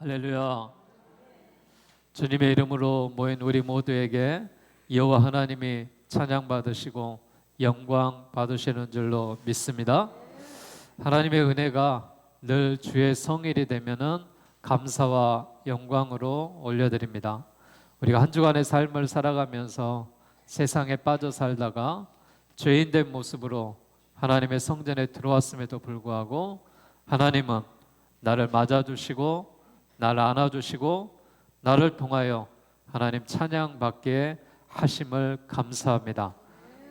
할렐루야. 주님의 이름으로 모인 우리 모두에게 여호와 하나님이 찬양 받으시고 영광 받으시는 줄로 믿습니다. 하나님의 은혜가 늘 주의 성일이 되면은 감사와 영광으로 올려드립니다. 우리가 한 주간의 삶을 살아가면서 세상에 빠져 살다가 죄인된 모습으로 하나님의 성전에 들어왔음에도 불구하고 하나님은 나를 맞아주시고 나를 안아주시고 나를 통하여 하나님 찬양받게 하심을 감사합니다.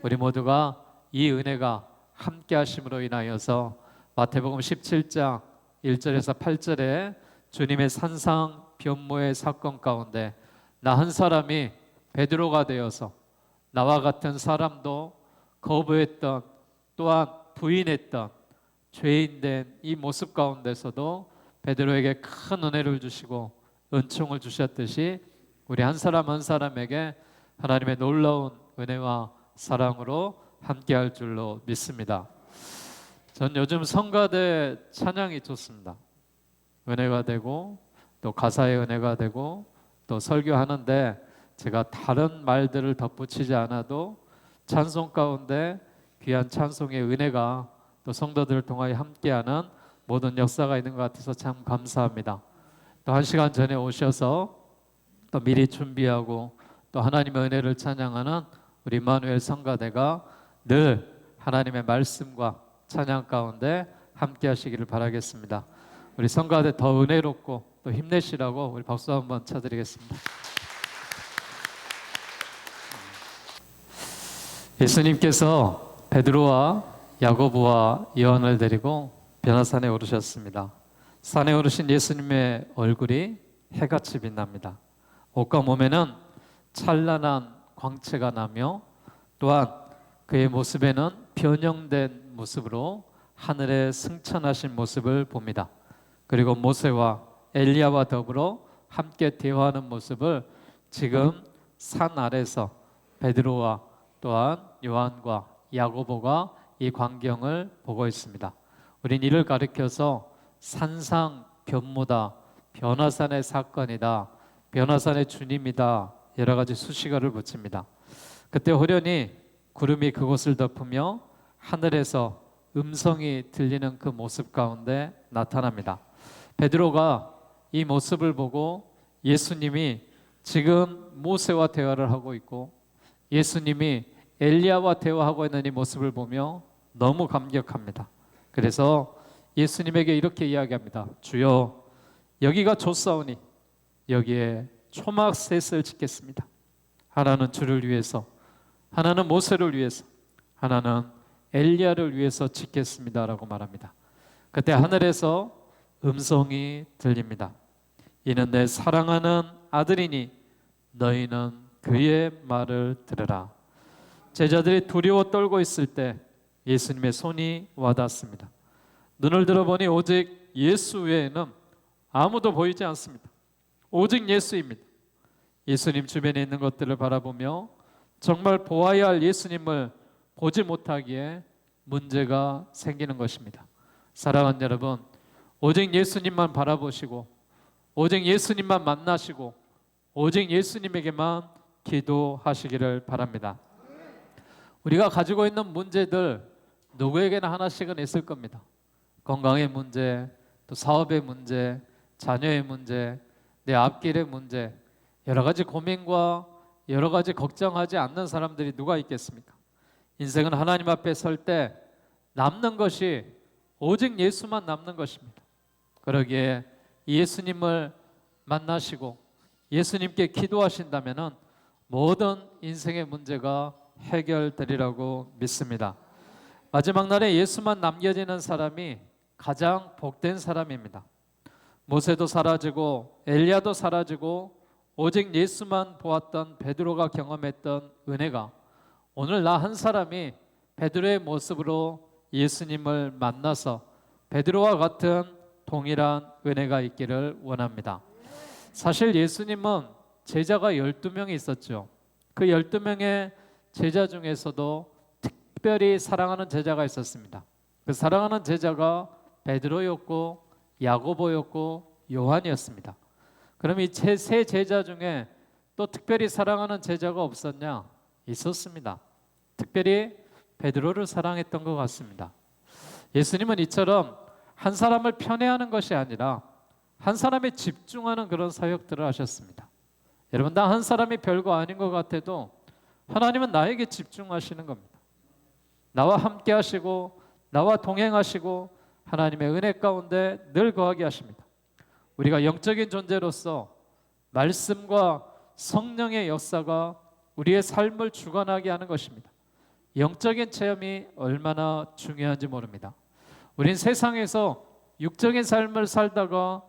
우리 모두가 이 은혜가 함께 하심으로 인하여서 마태복음 17장 1절에서 8절에 주님의 산상 변모의 사건 가운데 나 한 사람이 베드로가 되어서 나와 같은 사람도 거부했던 또한 부인했던 죄인된 이 모습 가운데서도 베드로에게 큰 은혜를 주시고 은총을 주셨듯이 우리 한 사람 한 사람에게 하나님의 놀라운 은혜와 사랑으로 함께할 줄로 믿습니다. 전 요즘 성가대 찬양이 좋습니다. 은혜가 되고 또 가사의 은혜가 되고 또 설교하는데 제가 다른 말들을 덧붙이지 않아도 찬송 가운데 귀한 찬송의 은혜가 또 성도들을 통하여 함께하는 모든 역사가 있는 것 같아서 참 감사합니다. 또 1시간 전에 오셔서 또 미리 준비하고 또 하나님의 은혜를 찬양하는 우리 임마누엘 성가대가 늘 하나님의 말씀과 찬양 가운데 함께 하시기를 바라겠습니다. 우리 성가대 더 은혜롭고 또 힘내시라고 우리 박수 한번 쳐드리겠습니다. 예수님께서 베드로와 야고보와 요한을 데리고 변화산에 오르셨습니다. 산에 오르신 예수님의 얼굴이 해같이 빛납니다. 옷과 몸에는 찬란한 광채가 나며 또한 그의 모습에는 변형된 모습으로 하늘에 승천하신 모습을 봅니다. 그리고 모세와 엘리야와 더불어 함께 대화하는 모습을 지금 산 아래서 베드로와 또한 요한과 야고보가 이 광경을 보고 있습니다. 우린 이를 가리켜서 산상 변모다, 변화산의 사건이다, 변화산의 주님이다 여러 가지 수식어를 붙입니다. 그때 호련히 구름이 그곳을 덮으며 하늘에서 음성이 들리는 그 모습 가운데 나타납니다. 베드로가 이 모습을 보고 예수님이 지금 모세와 대화를 하고 있고 예수님이 엘리야와 대화하고 있는 이 모습을 보며 너무 감격합니다. 그래서 예수님에게 이렇게 이야기합니다. 주여, 여기가 좋사오니 여기에 초막셋을 짓겠습니다. 하나는 주를 위해서, 하나는 모세를 위해서, 하나는 엘리야를 위해서 짓겠습니다 라고 말합니다. 그때 하늘에서 음성이 들립니다. 이는 내 사랑하는 아들이니 너희는 그의 말을 들으라. 제자들이 두려워 떨고 있을 때 예수님의 손이 와닿습니다. 눈을 들어보니 오직 예수 외에는 아무도 보이지 않습니다. 오직 예수입니다. 예수님 주변에 있는 것들을 바라보며 정말 보아야 할 예수님을 보지 못하기에 문제가 생기는 것입니다. 사랑하는 여러분, 오직 예수님만 바라보시고 오직 예수님만 만나시고 오직 예수님에게만 기도하시기를 바랍니다. 우리가 가지고 있는 문제들 누구에게나 하나씩은 있을 겁니다. 건강의 문제, 또 사업의 문제, 자녀의 문제, 내 앞길의 문제, 여러 가지 고민과 여러 가지 걱정하지 않는 사람들이 누가 있겠습니까? 인생은 하나님 앞에 설 때 남는 것이 오직 예수만 남는 것입니다. 그러기에 예수님을 만나시고 예수님께 기도하신다면 모든 인생의 문제가 해결되리라고 믿습니다. 마지막 날에 예수만 남겨지는 사람이 가장 복된 사람입니다. 모세도 사라지고 엘리야도 사라지고 오직 예수만 보았던 베드로가 경험했던 은혜가 오늘 나 한 사람이 베드로의 모습으로 예수님을 만나서 베드로와 같은 동일한 은혜가 있기를 원합니다. 사실 예수님은 제자가 12명이 있었죠. 그 12명의 제자 중에서도 특별히 사랑하는 제자가 있었습니다. 그 사랑하는 제자가 베드로였고 야고보였고 요한이었습니다. 그럼 이 세 제자 중에 또 특별히 사랑하는 제자가 없었냐? 있었습니다. 특별히 베드로를 사랑했던 것 같습니다. 예수님은 이처럼 한 사람을 편애하는 것이 아니라 한 사람에 집중하는 그런 사역들을 하셨습니다. 여러분, 나 한 사람이 별거 아닌 것 같아도 하나님은 나에게 집중하시는 겁니다. 나와 함께 하시고 나와 동행하시고 하나님의 은혜 가운데 늘 거하게 하십니다. 우리가 영적인 존재로서 말씀과 성령의 역사가 우리의 삶을 주관하게 하는 것입니다. 영적인 체험이 얼마나 중요한지 모릅니다. 우린 세상에서 육적인 삶을 살다가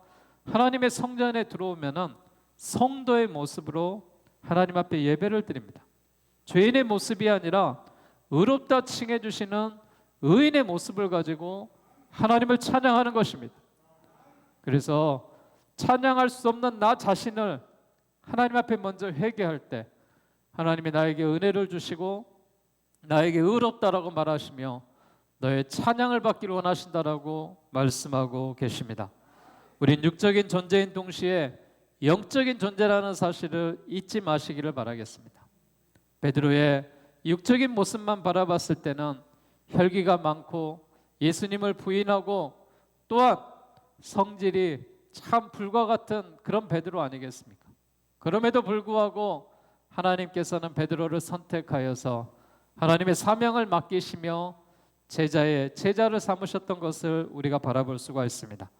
하나님의 성전에 들어오면은 성도의 모습으로 하나님 앞에 예배를 드립니다. 죄인의 모습이 아니라 의롭다 칭해 주시는 의인의 모습을 가지고 하나님을 찬양하는 것입니다. 그래서 찬양할 수 없는 나 자신을 하나님 앞에 먼저 회개할 때 하나님이 나에게 은혜를 주시고 나에게 의롭다라고 말하시며 너의 찬양을 받기를 원하신다라고 말씀하고 계십니다. 우린 육적인 존재인 동시에 영적인 존재라는 사실을 잊지 마시기를 바라겠습니다. 베드로의 육적인 모습만 바라봤을 때는 혈기가 많고 예수님을 부인하고 또한 성질이 참 불과 같은 그런 베드로 아니겠습니까? 그럼에도 불구하고 하나님께서는 베드로를 선택하여서 하나님의 사명을 맡기시며 제자를 삼으셨던 것을 우리가 바라볼 수가 있습니다.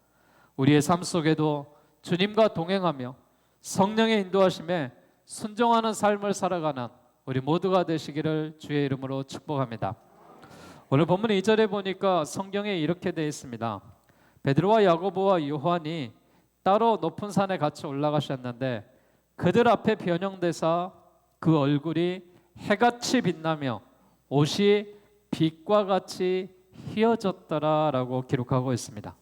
우리의 삶 속에도 주님과 동행하며 성령의 인도하심에 순종하는 삶을 살아가는 우리 모두가 되시기를 주의 이름으로 축복합니다. 오늘 본문 2절에 보니까 성경에 이렇게 되어 있습니다. 베드로와 야고보와 요한이 따로 높은 산에 같이 올라가셨는데 그들 앞에 변형되사 그 얼굴이 해같이 빛나며 옷이 빛과 같이 희어졌더라라고 기록하고 있습니다.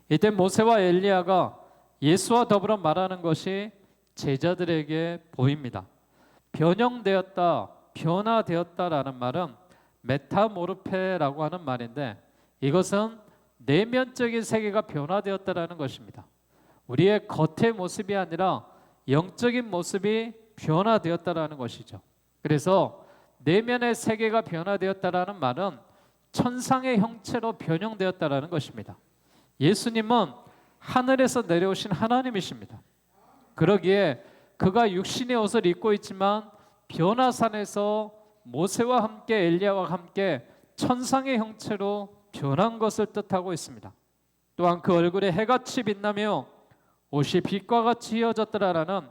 이때 모세와 엘리야가 예수와 더불어 말하는 것이 제자들에게 보입니다. 변형되었다, 변화되었다라는 말은 메타모르페라고 하는 말인데 이것은 내면적인 세계가 변화되었다라는 것입니다. 우리의 겉의 모습이 아니라 영적인 모습이 변화되었다라는 것이죠. 그래서 내면의 세계가 변화되었다라는 말은 천상의 형체로 변형되었다라는 것입니다. 예수님은 하늘에서 내려오신 하나님이십니다. 그러기에 그가 육신의 옷을 입고 있지만 변화산에서 모세와 함께 엘리야와 함께 천상의 형체로 변한 것을 뜻하고 있습니다. 또한 그 얼굴에 해같이 빛나며 옷이 빛과 같이 휘어졌더라라는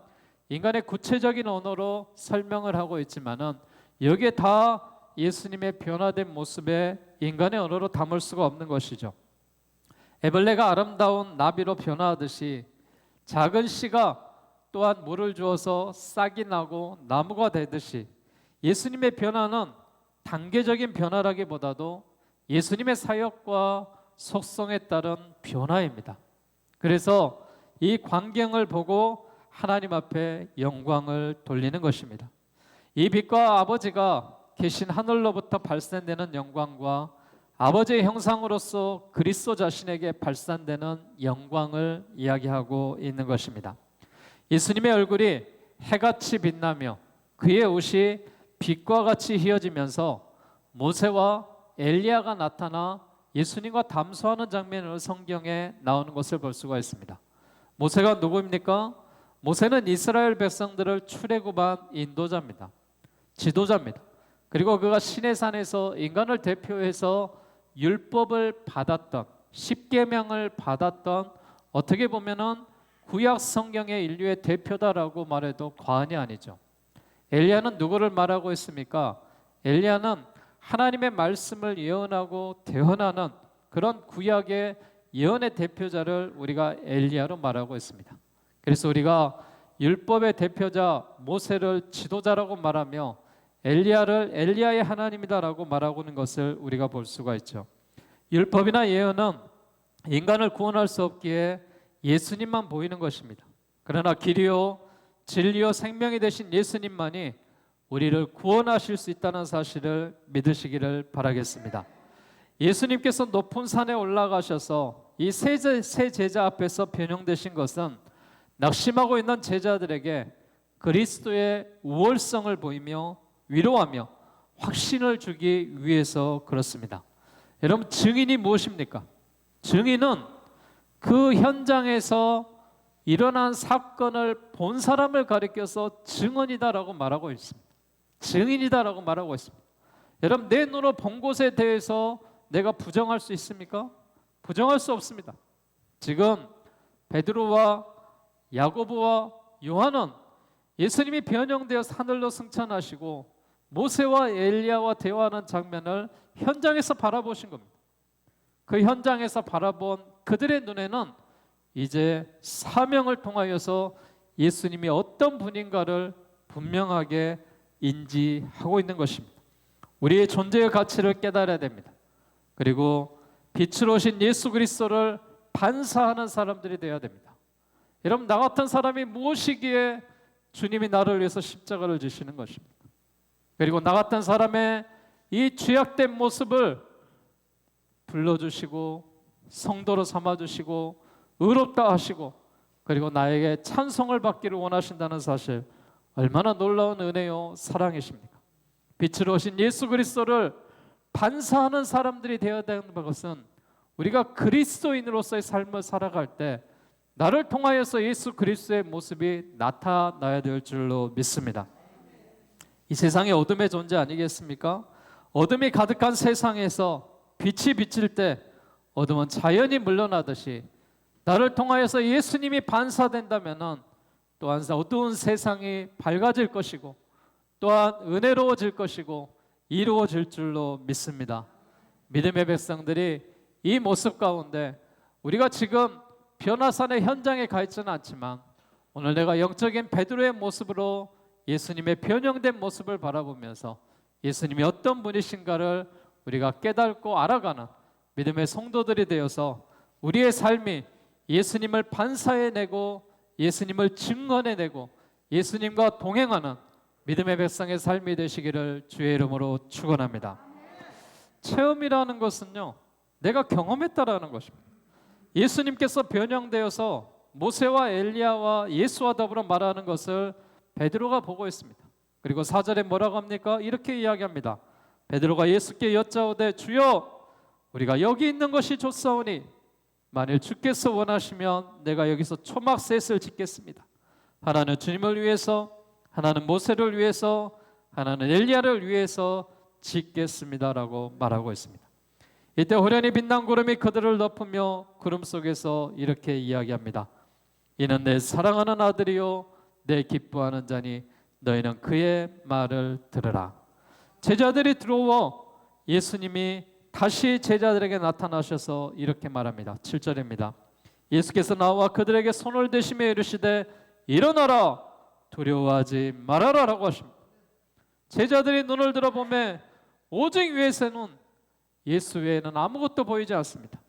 인간의 구체적인 언어로 설명을 하고 있지만은 여기에 다 예수님의 변화된 모습에 인간의 언어로 담을 수가 없는 것이죠. 애벌레가 아름다운 나비로 변화하듯이 작은 씨가 또한 물을 주어서 싹이 나고 나무가 되듯이 예수님의 변화는 단계적인 변화라기보다도 예수님의 사역과 속성에 따른 변화입니다. 그래서 이 광경을 보고 하나님 앞에 영광을 돌리는 것입니다. 이 빛과 아버지가 계신 하늘로부터 발산되는 영광과 아버지의 형상으로서 그리스도 자신에게 발산되는 영광을 이야기하고 있는 것입니다. 예수님의 얼굴이 해같이 빛나며 그의 옷이 빛과 같이 휘어지면서 모세와 엘리야가 나타나 예수님과 담소하는 장면을 성경에 나오는 것을 볼 수가 있습니다. 모세가 누구입니까? 모세는 이스라엘 백성들을 출애굽한 인도자입니다. 지도자입니다. 그리고 그가 시내산에서 인간을 대표해서 율법을 받았던 십계명을 받았던 어떻게 보면은 구약 성경의 인류의 대표다라고 말해도 과언이 아니죠. 엘리야는 누구를 말하고 있습니까? 엘리야는 하나님의 말씀을 예언하고 대언하는 그런 구약의 예언의 대표자를 우리가 엘리야로 말하고 있습니다. 그래서 우리가 율법의 대표자 모세를 지도자라고 말하며 엘리야를 엘리야의 하나님이다라고 말하고 있는 것을 우리가 볼 수가 있죠. 율법이나 예언은 인간을 구원할 수 없기에 예수님만 보이는 것입니다. 그러나 길이요 진리요 생명이 되신 예수님만이 우리를 구원하실 수 있다는 사실을 믿으시기를 바라겠습니다. 예수님께서 높은 산에 올라가셔서 이 세 제자 앞에서 변형되신 것은 낙심하고 있는 제자들에게 그리스도의 우월성을 보이며 위로하며 확신을 주기 위해서 그렇습니다. 여러분, 증인이 무엇입니까? 증인은 그 현장에서 일어난 사건을 본 사람을 가리켜서 증언이다라고 말하고 있습니다. 증인이다라고 말하고 있습니다. 여러분, 내 눈으로 본 것에 대해서 내가 부정할 수 있습니까? 부정할 수 없습니다. 지금 베드로와 야고보와 요한은 예수님이 변형되어 하늘로 승천하시고 모세와 엘리야와 대화하는 장면을 현장에서 바라보신 겁니다. 그 현장에서 바라본 그들의 눈에는 이제 사명을 통하여서 예수님이 어떤 분인가를 분명하게 인지하고 있는 것입니다. 우리의 존재의 가치를 깨달아야 됩니다. 그리고 빛으로 오신 예수 그리스도를 반사하는 사람들이 되어야 됩니다. 여러분, 나 같은 사람이 무엇이기에 주님이 나를 위해서 십자가를 지시는 것입니다. 그리고 나 같은 사람의 이 죄악된 모습을 불러주시고 성도로 삼아주시고 의롭다 하시고 그리고 나에게 찬송을 받기를 원하신다는 사실, 얼마나 놀라운 은혜요 사랑이십니까? 빛으로 오신 예수 그리스도를 반사하는 사람들이 되어야 되는 것은 우리가 그리스도인으로서의 삶을 살아갈 때 나를 통하여서 예수 그리스도의 모습이 나타나야 될 줄로 믿습니다. 이 세상에 어둠의 존재 아니겠습니까? 어둠이 가득한 세상에서 빛이 비칠 때 어둠은 자연히 물러나듯이 나를 통하여서 예수님이 반사된다면 또한 어두운 세상이 밝아질 것이고 또한 은혜로워질 것이고 이루어질 줄로 믿습니다. 믿음의 백성들이 이 모습 가운데 우리가 지금 변화산의 현장에 가 있지는 않지만 오늘 내가 영적인 베드로의 모습으로 예수님의 변형된 모습을 바라보면서 예수님이 어떤 분이신가를 우리가 깨닫고 알아가는 믿음의 성도들이 되어서 우리의 삶이 예수님을 반사해내고 예수님을 증언해내고 예수님과 동행하는 믿음의 백성의 삶이 되시기를 주의 이름으로 축원합니다. 체험이라는 것은요, 내가 경험했다라는 것입니다. 예수님께서 변형되어서 모세와 엘리야와 예수와 더불어 말하는 것을 베드로가 보고 있습니다. 그리고 4절에 뭐라고 합니까? 이렇게 이야기합니다. 베드로가 예수께 여짜오되 주여 우리가 여기 있는 것이 좋사오니 만일 주께서 원하시면 내가 여기서 초막셋을 짓겠습니다. 하나는 주님을 위해서, 하나는 모세를 위해서, 하나는 엘리야를 위해서 짓겠습니다라고 말하고 있습니다. 이때 호련히 빛난 구름이 그들을 덮으며 구름 속에서 이렇게 이야기합니다. 이는 내 사랑하는 아들이요 내 기뻐하는 자니 너희는 그의 말을 들으라. 제자들이 들어와 예수님이 다시 제자들에게 나타나셔서 이렇게 말합니다. 7절입니다. 예수께서 나와 그들에게 손을 대시며 이르시되 일어나라 두려워하지 말아라 라고 하십니다. 제자들이 눈을 들어보며 오직 위에서는 예수 외에는 아무것도 보이지 않습니다.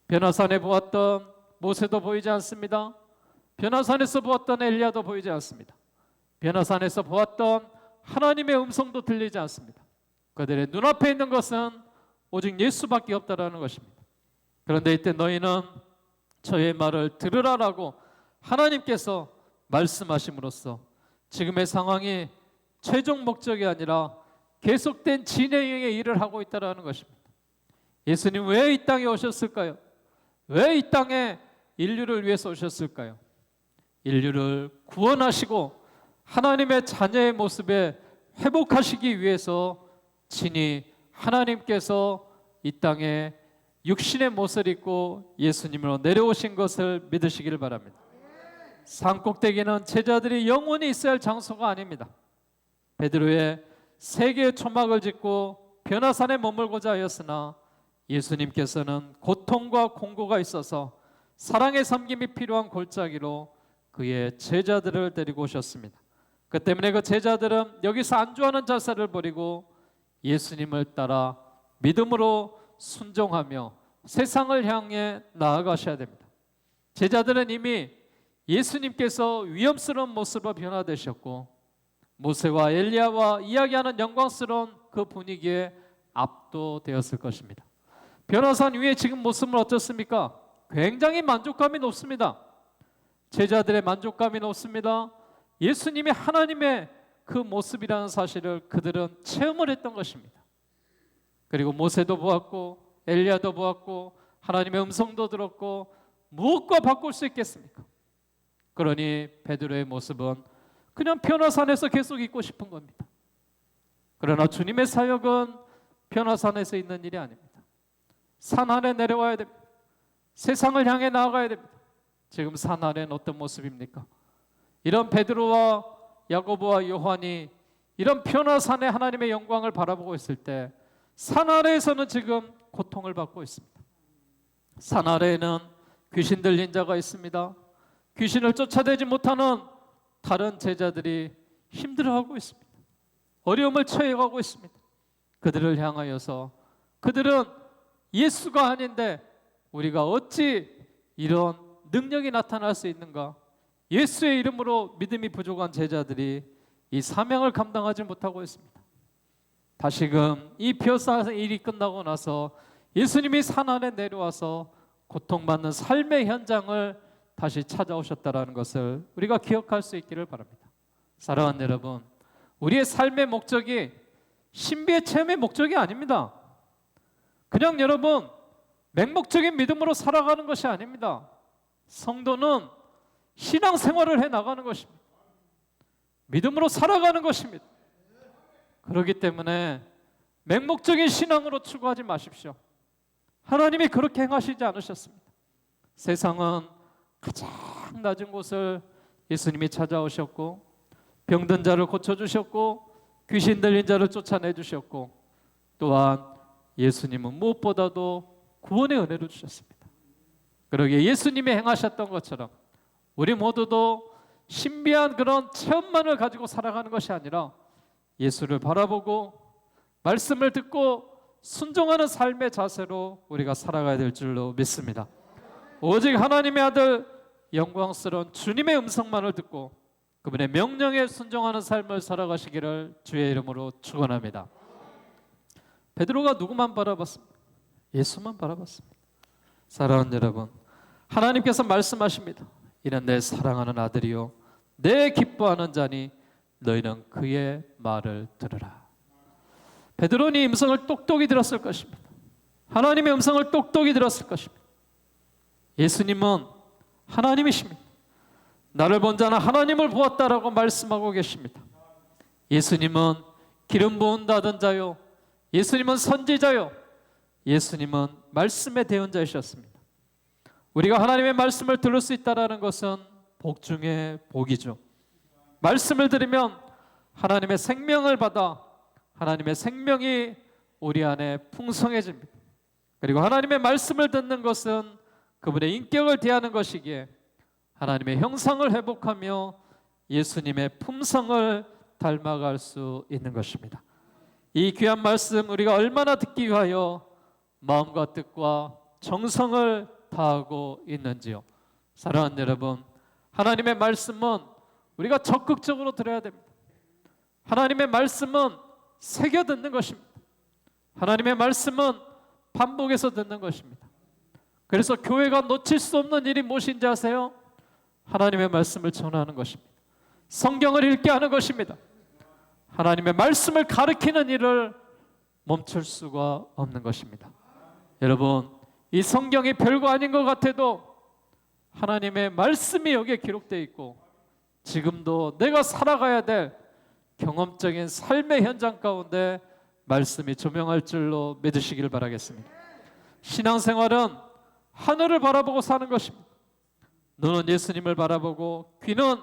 변화산에 보았던 모세도 보이지 않습니다. 변화산에서 보았던 엘리야도 보이지 않습니다. 변화산에서 보았던 하나님의 음성도 들리지 않습니다. 그들의 눈앞에 있는 것은 오직 예수밖에 없다라는 것입니다. 그런데 이때 너희는 저의 말을 들으라라고 하나님께서 말씀하심으로써 지금의 상황이 최종 목적이 아니라 계속된 진행의 일을 하고 있다는 것입니다. 예수님 왜 이 땅에 오셨을까요? 왜 이 땅에 인류를 위해서 오셨을까요? 인류를 구원하시고 하나님의 자녀의 모습에 회복하시기 위해서 친히 하나님께서 이 땅에 육신의 모습을 입고 예수님으로 내려오신 것을 믿으시기를 바랍니다. 산꼭대기는 제자들이 영원히 있어야 할 장소가 아닙니다. 베드로의 세 개의 초막을 짓고 변화산에 머물고자 하였으나 예수님께서는 고통과 공고가 있어서 사랑의 섬김이 필요한 골짜기로 그의 제자들을 데리고 오셨습니다. 그 때문에 그 제자들은 여기서 안주하는 자세를 버리고 예수님을 따라 믿음으로 순종하며 세상을 향해 나아가셔야 됩니다. 제자들은 이미 예수님께서 위험스러운 모습으로 변화되셨고 모세와 엘리야와 이야기하는 영광스러운 그 분위기에 압도되었을 것입니다. 변화산 위에 지금 모습은 어떻습니까? 굉장히 만족감이 높습니다. 제자들의 만족감이 높습니다. 예수님이 하나님의 그 모습이라는 사실을 그들은 체험을 했던 것입니다. 그리고 모세도 보았고 엘리야도 보았고 하나님의 음성도 들었고 무엇과 바꿀 수 있겠습니까? 그러니 베드로의 모습은 그냥 변화산에서 계속 있고 싶은 겁니다. 그러나 주님의 사역은 변화산에서 있는 일이 아닙니다. 산 아래 내려와야 됩니다. 세상을 향해 나아가야 됩니다. 지금 산 아래는 어떤 모습입니까? 이런 베드로와 야고보와 요한이 이런 변화산의 하나님의 영광을 바라보고 있을 때 산 아래에서는 지금 고통을 받고 있습니다. 산 아래에는 귀신 들린 자가 있습니다. 귀신을 쫓아내지 못하는 다른 제자들이 힘들어하고 있습니다. 어려움을 처해가고 있습니다. 그들을 향하여서 그들은 예수가 아닌데 우리가 어찌 이런 능력이 나타날 수 있는가? 예수의 이름으로 믿음이 부족한 제자들이 이 사명을 감당하지 못하고 있습니다. 다시금 이 변화산 일이 끝나고 나서 예수님이 산 안에 내려와서 고통받는 삶의 현장을 다시 찾아오셨다는 것을 우리가 기억할 수 있기를 바랍니다. 사랑하는 여러분, 우리의 삶의 목적이 신비의 체험의 목적이 아닙니다. 그냥 여러분 맹목적인 믿음으로 살아가는 것이 아닙니다. 성도는 신앙생활을 해나가는 것입니다. 믿음으로 살아가는 것입니다. 그렇기 때문에 맹목적인 신앙으로 추구하지 마십시오. 하나님이 그렇게 행하시지 않으셨습니다. 세상은 가장 낮은 곳을 예수님이 찾아오셨고 병든 자를 고쳐주셨고 귀신 들린 자를 쫓아내주셨고 또한 예수님은 무엇보다도 구원의 은혜를 주셨습니다. 그러기에 예수님이 행하셨던 것처럼 우리 모두도 신비한 그런 체험만을 가지고 살아가는 것이 아니라 예수를 바라보고 말씀을 듣고 순종하는 삶의 자세로 우리가 살아가야 될 줄로 믿습니다. 오직 하나님의 아들 영광스러운 주님의 음성만을 듣고 그분의 명령에 순종하는 삶을 살아가시기를 주의 이름으로 축원합니다. 베드로가 누구만 바라봤습니까? 예수만 바라봤습니다. 사랑하는 여러분, 하나님께서 말씀하십니다. 이는 내 사랑하는 아들이요 내 기뻐하는 자니 너희는 그의 말을 들으라. 베드로는 이 음성을 똑똑히 들었을 것입니다. 하나님의 음성을 똑똑히 들었을 것입니다. 예수님은 하나님이십니다. 나를 본 자는 하나님을 보았다라고 말씀하고 계십니다. 예수님은 기름 부은다던 자요, 예수님은 선지자요, 예수님은 말씀의 대언자이셨습니다. 우리가 하나님의 말씀을 들을 수 있다는 것은 복 중에 복이죠. 말씀을 들으면 하나님의 생명을 받아 하나님의 생명이 우리 안에 풍성해집니다. 그리고 하나님의 말씀을 듣는 것은 그분의 인격을 대하는 것이기에 하나님의 형상을 회복하며 예수님의 품성을 닮아갈 수 있는 것입니다. 이 귀한 말씀 우리가 얼마나 듣기 위하여 마음과 뜻과 정성을 다하고 있는지요. 사랑하는 여러분, 하나님의 말씀은 우리가 적극적으로 들어야 됩니다. 하나님의 말씀은 새겨 듣는 것입니다. 하나님의 말씀은 반복해서 듣는 것입니다. 그래서 교회가 놓칠 수 없는 일이 무엇인지 아세요? 하나님의 말씀을 전하는 것입니다. 성경을 읽게 하는 것입니다. 하나님의 말씀을 가르치는 일을 멈출 수가 없는 것입니다. 여러분, 이 성경이 별거 아닌 것 같아도 하나님의 말씀이 여기에 기록되어 있고 지금도 내가 살아가야 될 경험적인 삶의 현장 가운데 말씀이 조명할 줄로 믿으시길 바라겠습니다. 신앙생활은 하늘을 바라보고 사는 것입니다. 눈은 예수님을 바라보고 귀는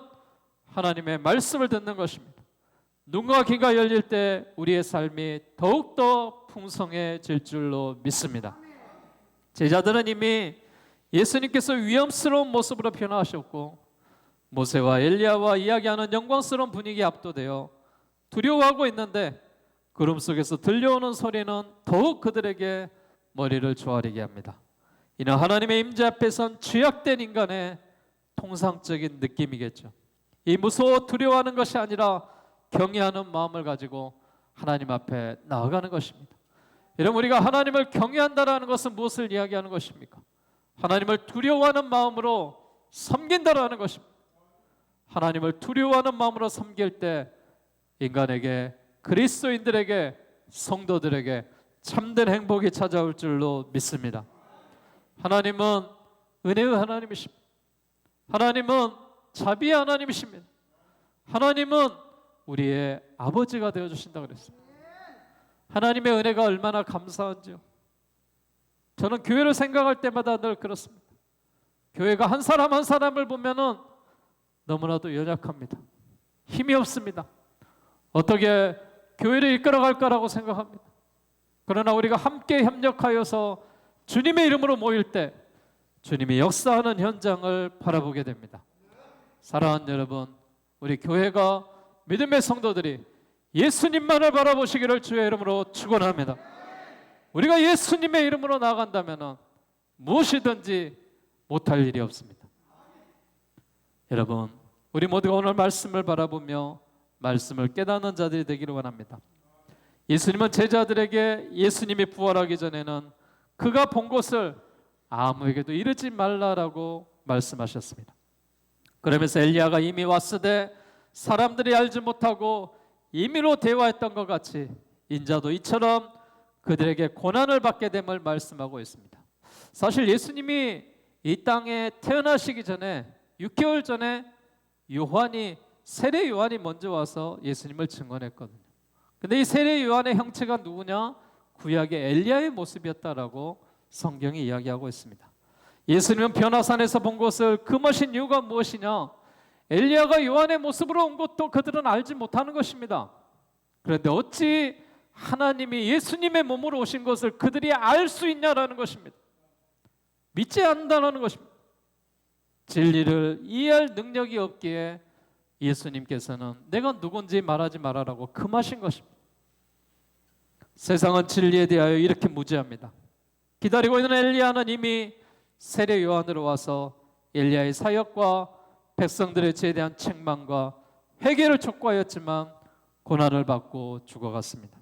하나님의 말씀을 듣는 것입니다. 눈과 귀가 열릴 때 우리의 삶이 더욱더 풍성해질 줄로 믿습니다. 제자들은 이미 예수님께서 위험스러운 모습으로 변화하셨고 모세와 엘리야와 이야기하는 영광스러운 분위기에 압도되어 두려워하고 있는데 구름 속에서 들려오는 소리는 더욱 그들에게 머리를 조아리게 합니다. 이는 하나님의 임재 앞에선 죄악된 인간의 통상적인 느낌이겠죠. 이 무서워 두려워하는 것이 아니라 경외하는 마음을 가지고 하나님 앞에 나아가는 것입니다. 여러분, 우리가 하나님을 경외한다는 것은 무엇을 이야기하는 것입니까? 하나님을 두려워하는 마음으로 섬긴다라는 것입니다. 하나님을 두려워하는 마음으로 섬길 때 인간에게, 그리스도인들에게, 성도들에게 참된 행복이 찾아올 줄로 믿습니다. 하나님은 은혜의 하나님이십니다. 하나님은 자비의 하나님이십니다. 하나님은 우리의 아버지가 되어주신다고 그랬습니다. 하나님의 은혜가 얼마나 감사한지요. 저는 교회를 생각할 때마다 늘 그렇습니다. 교회가 한 사람 한 사람을 보면은 너무나도 연약합니다. 힘이 없습니다. 어떻게 교회를 이끌어갈까라고 생각합니다. 그러나 우리가 함께 협력하여서 주님의 이름으로 모일 때 주님이 역사하는 현장을 바라보게 됩니다. 사랑하는 여러분, 우리 교회가, 믿음의 성도들이 예수님만을 바라보시기를 주의 이름으로 축원합니다. 우리가 예수님의 이름으로 나아간다면 무엇이든지 못할 일이 없습니다. 여러분, 우리 모두가 오늘 말씀을 바라보며 말씀을 깨닫는 자들이 되기를 원합니다. 예수님은 제자들에게 예수님이 부활하기 전에는 그가 본 것을 아무에게도 이르지 말라라고 말씀하셨습니다. 그러면서 엘리야가 이미 왔으되 사람들이 알지 못하고 임의로 대화했던 것 같이 인자도 이처럼 그들에게 고난을 받게 됨을 말씀하고 있습니다. 사실 예수님이 이 땅에 태어나시기 전에 6개월 전에 세례 요한이 먼저 와서 예수님을 증언했거든요. 근데 이 세례 요한의 형체가 누구냐? 구약의 엘리야의 모습이었다라고 성경이 이야기하고 있습니다. 예수님은 변화산에서 본 것을 금하신 이유가 무엇이냐? 엘리야가 요한의 모습으로 온 것도 그들은 알지 못하는 것입니다. 그런데 어찌 하나님이 예수님의 몸으로 오신 것을 그들이 알 수 있냐라는 것입니다. 믿지 않는다는 것입니다. 진리를 이해할 능력이 없기에 예수님께서는 내가 누군지 말하지 말아라고 금하신 것입니다. 세상은 진리에 대하여 이렇게 무지합니다. 기다리고 있는 엘리야는 이미 세례 요한으로 와서 엘리야의 사역과 백성들의 죄에 대한 책망과 회개를 촉구하였지만 고난을 받고 죽어갔습니다.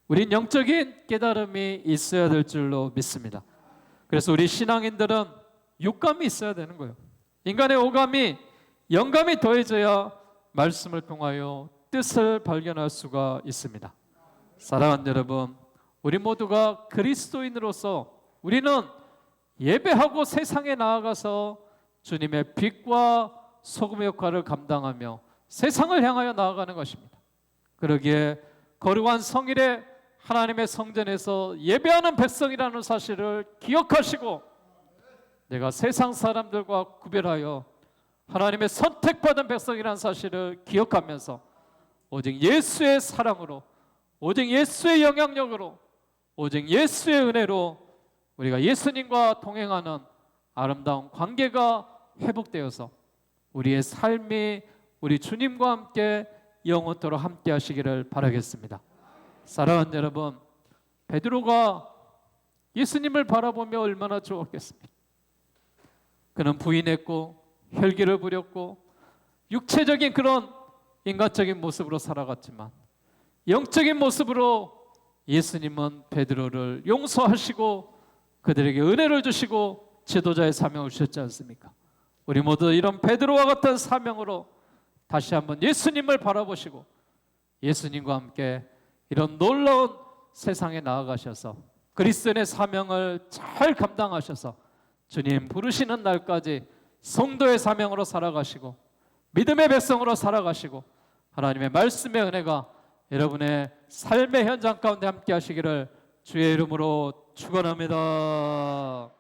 우린 영적인 깨달음이 있어야 될 줄로 믿습니다. 그래서 우리 신앙인들은 육감이 있어야 되는 거예요. 인간의 오감이, 영감이 더해져야 말씀을 통하여 뜻을 발견할 수가 있습니다. 사랑하는 여러분, 우리 모두가 그리스도인으로서 우리는 예배하고 세상에 나아가서 주님의 빛과 소금의 역할을 감당하며 세상을 향하여 나아가는 것입니다. 그러기에 거룩한 성일에 하나님의 성전에서 예배하는 백성이라는 사실을 기억하시고 내가 세상 사람들과 구별하여 하나님의 선택받은 백성이라는 사실을 기억하면서 오직 예수의 사랑으로, 오직 예수의 영향력으로, 오직 예수의 은혜로 우리가 예수님과 동행하는 아름다운 관계가 회복되어서 우리의 삶이 우리 주님과 함께 영원토록 함께 하시기를 바라겠습니다. 사랑하는 여러분, 베드로가 예수님을 바라보며 얼마나 좋았겠습니까? 그는 부인했고 혈기를 부렸고 육체적인 그런 인간적인 모습으로 살아갔지만 영적인 모습으로 예수님은 베드로를 용서하시고 그들에게 은혜를 주시고 지도자의 사명을 주셨지 않습니까? 우리 모두 이런 베드로와 같은 사명으로 다시 한번 예수님을 바라보시고 예수님과 함께 이런 놀라운 세상에 나아가셔서 그리스도인의 사명을 잘 감당하셔서 주님 부르시는 날까지 성도의 사명으로 살아가시고 믿음의 백성으로 살아가시고 하나님의 말씀의 은혜가 여러분의 삶의 현장 가운데 함께 하시기를 주의 이름으로 축원합니다.